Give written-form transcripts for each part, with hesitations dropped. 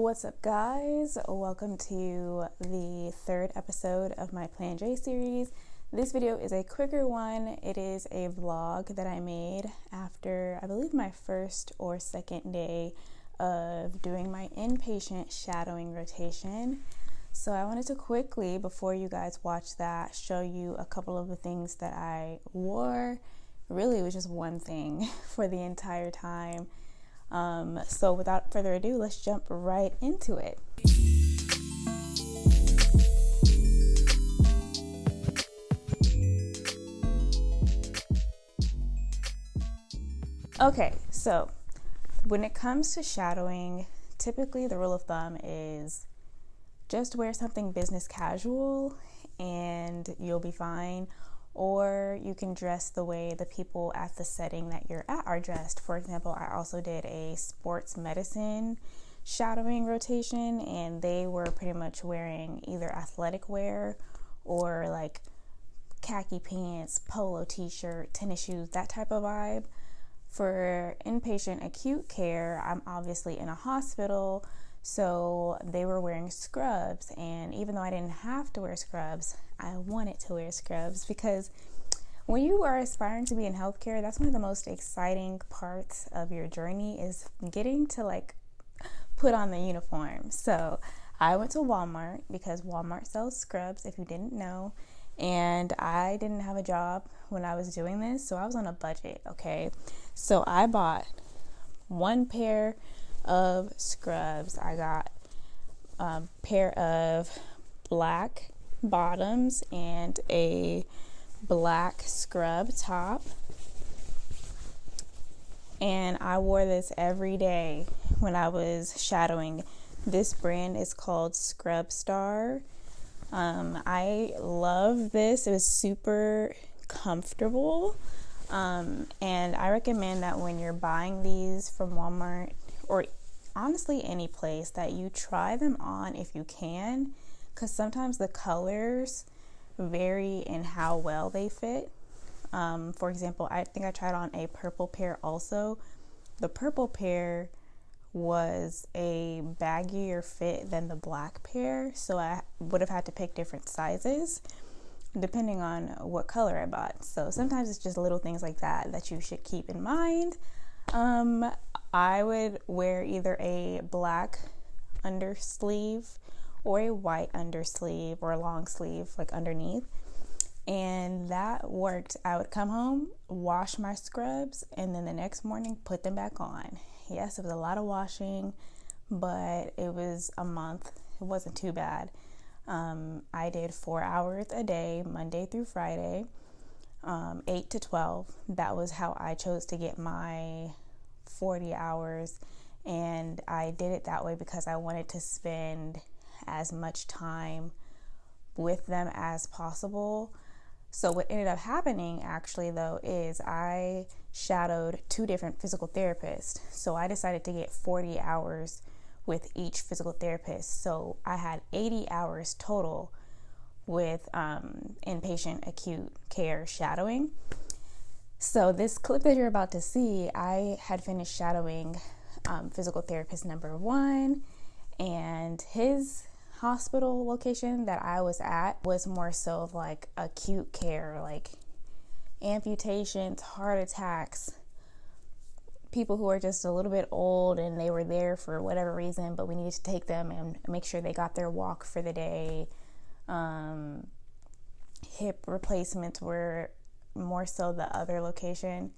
What's up, guys? Welcome to the third episode of my Plan J series. This video is a quicker one. It is a vlog that I made after, I believe, my first or second day of doing my inpatient shadowing rotation. So I wanted to quickly, before you guys watch that, show you a couple of the things that I wore. Really, it was just one thing for the entire time. So without further ado, let's jump right into it. Okay, so when it comes to shadowing, typically the rule of thumb is just wear something business casual and you'll be fine. Or you can dress the way the people at the setting that you're at are dressed. For example, I also did a sports medicine shadowing rotation, and they were pretty much wearing either athletic wear or like khaki pants, polo t-shirt, tennis shoes, that type of vibe. For inpatient acute care, I'm obviously in a hospital, so they were wearing scrubs, and even though I didn't have to wear scrubs, I wanted to wear scrubs because when you are aspiring to be in healthcare, that's one of the most exciting parts of your journey is getting to put on the uniform. So I went to Walmart because Walmart sells scrubs, if you didn't know, and I didn't have a job when I was doing this, so I was on a budget, okay? So I bought one pair of scrubs. I got a pair of black bottoms and a black scrub top, and I wore this every day when I was shadowing. This brand is called Scrub Star. I love this. It was super comfortable, and I recommend that when you're buying these from Walmart or honestly any place, that you try them on if you can, because sometimes the colors vary in how well they fit. For example, I think I tried on a purple pair also. The purple pair was a baggier fit than the black pair, so I would have had to pick different sizes depending on what color I bought. So sometimes it's just little things like that you should keep in mind. I would wear either a black undersleeve or a white undersleeve or a long sleeve underneath, and that worked. I would come home, wash my scrubs, and then the next morning put them back on. Yes, it was a lot of washing, but it was a month. It wasn't too bad. I did 4 hours a day, Monday through Friday, 8 to 12. That was how I chose to get my 40 hours, and I did it that way because I wanted to spend as much time with them as possible. So what ended up happening actually though is I shadowed 2 different physical therapists. So I decided to get 40 hours with each physical therapist. So I had 80 hours total with inpatient acute care shadowing. So this clip that you're about to see, I had finished shadowing physical therapist number 1, and his hospital location that I was at was more so of acute care, amputations, heart attacks, people who are just a little bit old and they were there for whatever reason, but we needed to take them and make sure they got their walk for the day. Hip replacements were more so the other location.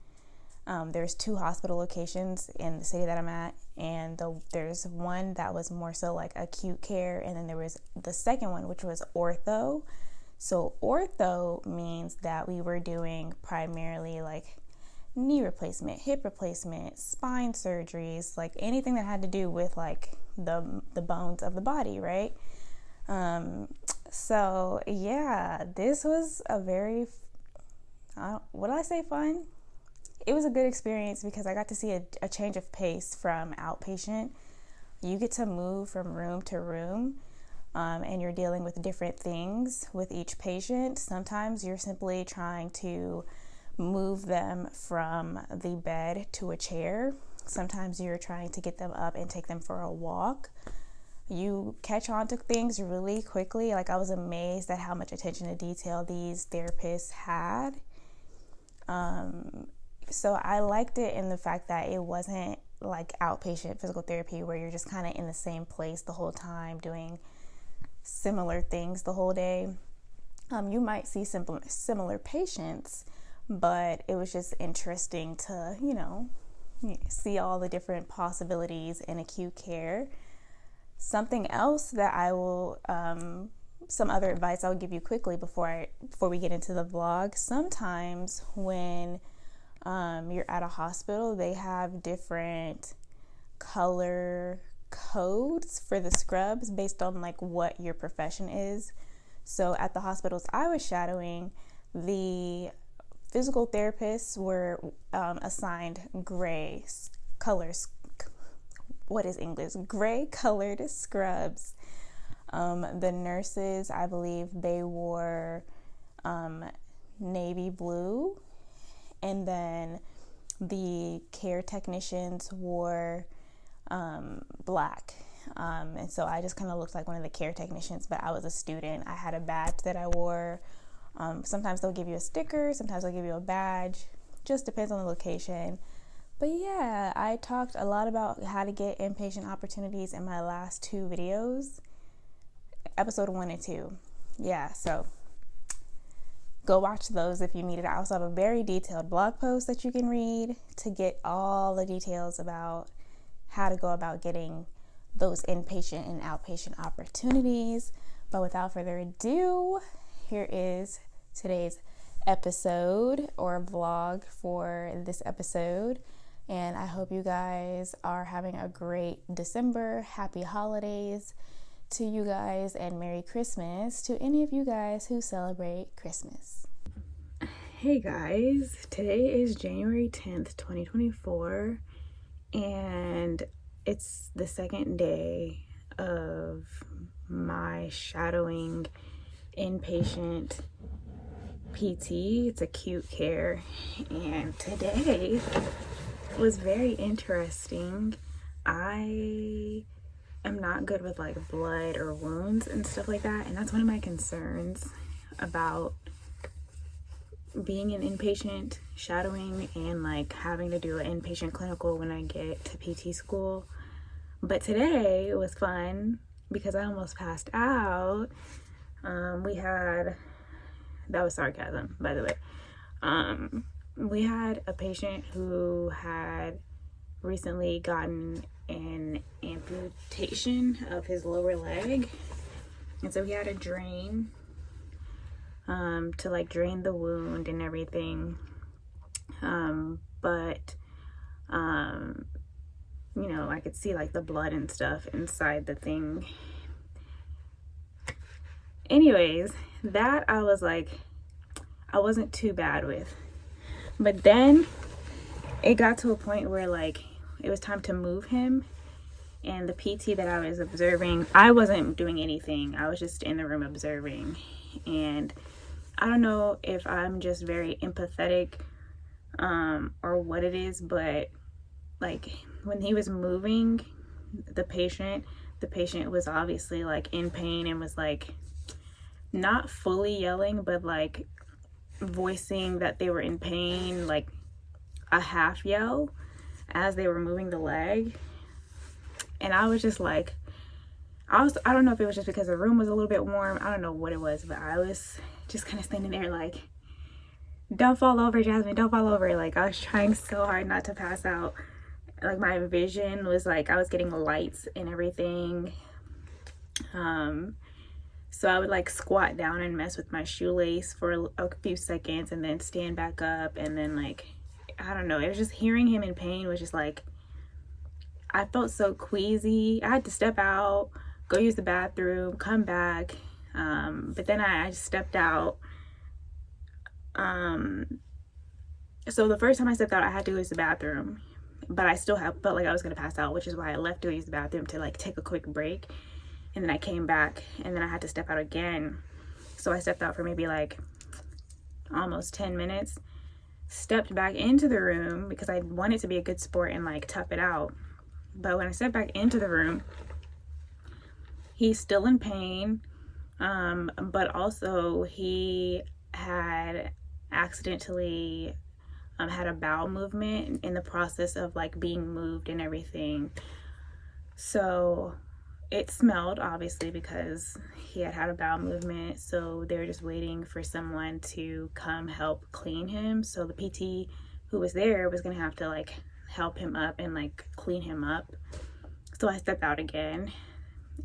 There's 2 hospital locations in the city that I'm at, and there's one that was more so acute care, and then there was the second one, which was ortho. So ortho means that we were doing primarily knee replacement, hip replacement, spine surgeries, anything that had to do with the bones of the body, right? So yeah, this was a very, what did I say, fun? It was a good experience because I got to see a change of pace from outpatient. You get to move from room to room, and you're dealing with different things with each patient. Sometimes you're simply trying to move them from the bed to a chair. Sometimes you're trying to get them up and take them for a walk. you catch on to things really quickly. Like, I was amazed at how much attention to detail these therapists had. So I liked it in the fact that it wasn't like outpatient physical therapy where you're just kind of in the same place the whole time doing similar things the whole day. You might see similar patients, but it was just interesting to, see all the different possibilities in acute care. Something else that I will, some other advice I'll give you quickly before we get into the vlog. Sometimes when you're at a hospital, they have different color codes for the scrubs based on like what your profession is. So at the hospitals I was shadowing, the physical therapists were assigned gray colors. What is English? Gray colored scrubs. The nurses, I believe they wore navy blue, and then the care technicians wore black. And so I just kind of looked like one of the care technicians, but I was a student. I had a badge that I wore. Sometimes they'll give you a sticker, sometimes they'll give you a badge, just depends on the location. But yeah, I talked a lot about how to get inpatient opportunities in my last 2 videos, episode 1 and 2. Yeah, so go watch those if you need it. I also have a very detailed blog post that you can read to get all the details about how to go about getting those inpatient and outpatient opportunities. But without further ado, here is today's episode or vlog for this episode. And I hope you guys are having a great December. Happy holidays to you guys, and Merry Christmas to any of you guys who celebrate Christmas. Hey guys, today is January 10th, 2024, and it's the second day of my shadowing inpatient PT. It's acute care, and today was very interesting. I am not good with like blood or wounds and stuff like that, and that's one of my concerns about being an inpatient shadowing and like having to do an inpatient clinical when I get to PT school. But today it was fun because I almost passed out. That was sarcasm, by the way. We had a patient who had recently gotten an amputation of his lower leg, and so he had a drain to like drain the wound and everything, but I could see like the blood and stuff inside the thing. Anyways, that I was like, I wasn't too bad with. But then it got to a point where like it was time to move him, and the PT that I was observing, I wasn't doing anything. I was just in the room observing. And I don't know if I'm just very empathetic or what it is, but like when he was moving the patient was obviously like in pain and was like not fully yelling, but like voicing that they were in pain, like a half yell as they were moving the leg. And I was just like, I don't know if it was just because the room was a little bit warm, I don't know what it was, but I was just kind of standing there like, don't fall over, Jasmine, don't fall over. Like I was trying so hard not to pass out. Like my vision was like, I was getting lights and everything. So I would like squat down and mess with my shoelace for a few seconds and then stand back up, and then like, I don't know, it was just hearing him in pain was just like, I felt so queasy. I had to step out, go use the bathroom, come back. But then I just stepped out. So the first time I stepped out, I had to go use the bathroom, but I still felt like I was going to pass out, which is why I left to use the bathroom to like take a quick break. And then I came back, and then I had to step out again. So I stepped out for maybe like almost 10 minutes, stepped back into the room because I wanted to be a good sport and like tough it out. But when I stepped back into the room, he's still in pain, but also he had accidentally had a bowel movement in the process of like being moved and everything. So it smelled, obviously, because he had a bowel movement. So they were just waiting for someone to come help clean him. So the PT who was there was gonna have to like help him up and like clean him up. So I stepped out again,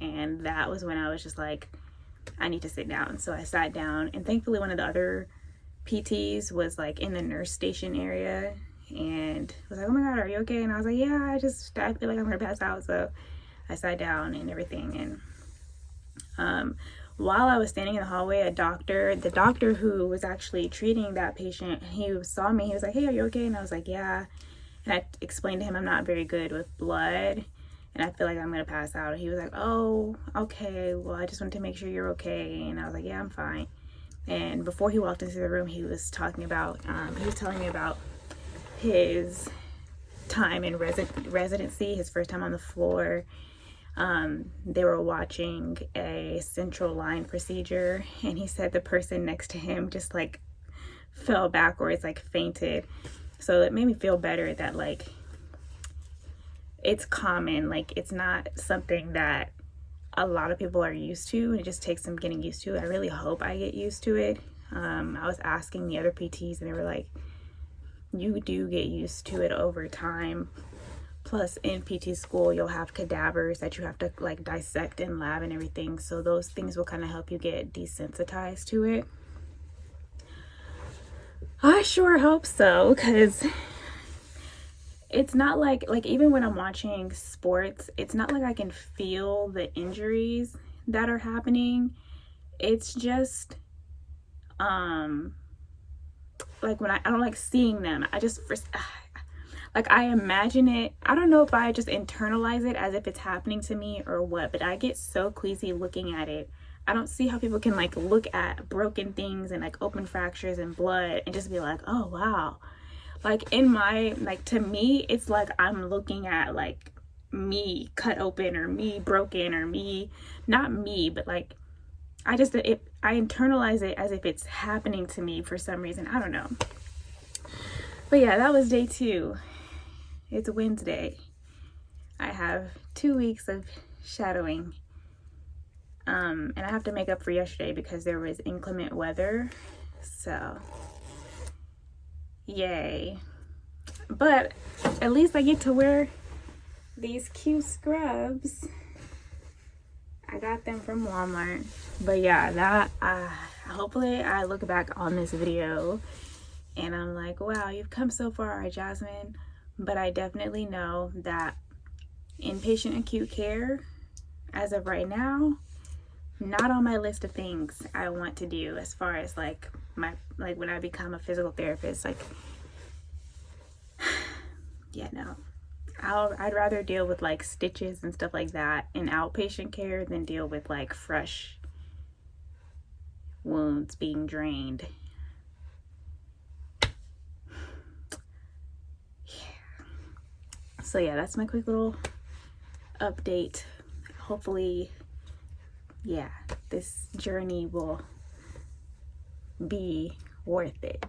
and that was when I was just like, I need to sit down. So I sat down, and thankfully one of the other PTs was like in the nurse station area and was like, oh my God, are you okay? And I was like, yeah, I feel like I'm gonna pass out. So I sat down and everything. And while I was standing in the hallway, the doctor who was actually treating that patient, he saw me. He was like, hey, are you okay? And I was like, yeah. And I explained to him I'm not very good with blood and I feel like I'm gonna pass out. And he was like, oh, okay, well, I just wanted to make sure you're okay. And I was like, yeah, I'm fine. And before he walked into the room, he was telling me about his time in residency, his first time on the floor. They were watching a central line procedure, and he said the person next to him just like fell backwards, like fainted. So it made me feel better that like it's common, like it's not something that a lot of people are used to, and it just takes some getting used to. I really hope I get used to it. I was asking the other PTs, and they were like, you do get used to it over time. Plus in PT school, you'll have cadavers that you have to like dissect in lab and everything. So those things will kind of help you get desensitized to it. I sure hope so, because it's not like even when I'm watching sports, it's not like I can feel the injuries that are happening. It's just like when I don't like seeing them. I just like I imagine it. I don't know if I just internalize it as if it's happening to me or what, but I get so queasy looking at it. I don't see how people can like look at broken things and like open fractures and blood and just be like, oh wow. Like in my, like to me, it's like I'm looking at like me cut open or me broken or me, not me, but like I internalize it as if it's happening to me for some reason. I don't know. But yeah, that was day 2. It's Wednesday. I have 2 weeks of shadowing. And I have to make up for yesterday because there was inclement weather. So, yay. But at least I get to wear these cute scrubs. I got them from Walmart. But yeah, that hopefully I look back on this video and I'm like, wow, you've come so far, Jasmine. But I definitely know that inpatient acute care, as of right now, not on my list of things I want to do as far as like when I become a physical therapist. Like, yeah, no. I'd rather deal with like stitches and stuff like that in outpatient care than deal with like fresh wounds being drained. So yeah, that's my quick little update. Hopefully, yeah, this journey will be worth it.